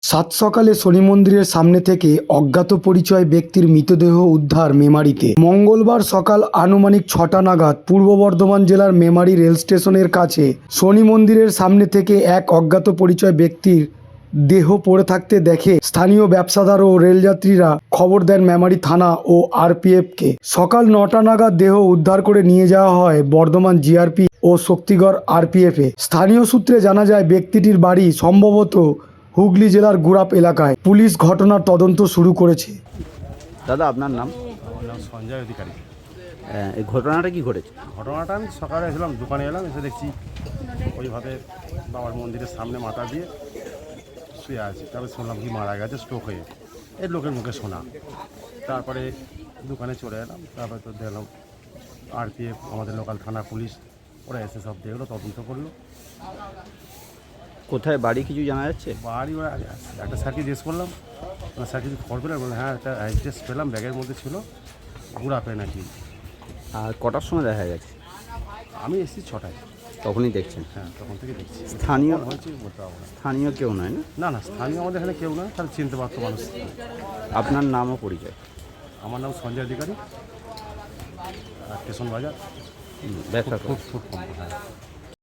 সাত সকালে শনি মন্দিরের সামনে থেকে অজ্ঞাত পরিচয় ব্যক্তির মৃতদেহ উদ্ধার মেমারিতে। মঙ্গলবার সকাল আনুমানিক 6টা নাগাদ পূর্ব বর্ধমান জেলার মেমারি রেল স্টেশনের কাছে শনি মন্দিরের সামনে থেকে এক অজ্ঞাত পরিচয় ব্যক্তির দেহ পড়ে থাকতে দেখে স্থানীয় ব্যবসাদার ও রেলযাত্রীরা খবর দেন মেমারি থানা ও আরপিএফকে। সকাল 9টা নাগাদ দেহ উদ্ধার করে নিয়ে যাওয়া হয় বর্ধমান জিআরপি ও শক্তিগড় আরপিএফে। স্থানীয় সূত্রে জানা যায় ব্যক্তিটির বাড়ি সম্ভবত হুগলি জেলার গুড়াপ এলাকায়। পুলিশ ঘটনার তদন্ত শুরু করেছে। দাদা আপনার নাম? আমার নাম সঞ্জয় অধিকারী। এই ঘটনাটা কি ঘটেছে? ঘটনাটা আমি সকালে এসেলাম, দোকানে এলাম, এসে দেখছি ওইভাবে বাবার মন্দিরের সামনে মাথা দিয়ে শুয়ে আছে। তারপরে শুনলাম কি মারা গেছে স্ট্রোক হয়ে, এই লোকের মুখে শোনা। তারপরে দোকানে চলে এলাম, তারপরে তো দেখলাম আরপিএফ, আমাদের লোকাল থানা পুলিশ, ওরা এসে সব দেখলো, তদন্ত করলো। কোথায় বাড়ি কিছু জানা যাচ্ছে? বাড়ি ওরা একটা স্যারকে জিজ্ঞেস করলাম, স্যার কিছু খবর পেলাম, বললাম হ্যাঁ একটা অ্যাড্রেস পেলাম, ব্যাগের মধ্যে ছিল, গুড়াপে নাকি। আর কটার সময় দেখা গেছে? আমি এসেছি 6টায়। তখনই দেখছেন? হ্যাঁ, তখন থেকে দেখছি। স্থানীয় হয়েছে বলতে পারবো না। স্থানীয় কেউ নয় না? না না, স্থানীয় আমাদের এখানে কেউ না, তাহলে চিনতে পারতো মানুষ। আপনার নাম ও পরিচয়? আমার নাম সঞ্জয় অধিকারী, স্টেশন বাজার, ব্যাখ্যা ফুড কোম্পানি।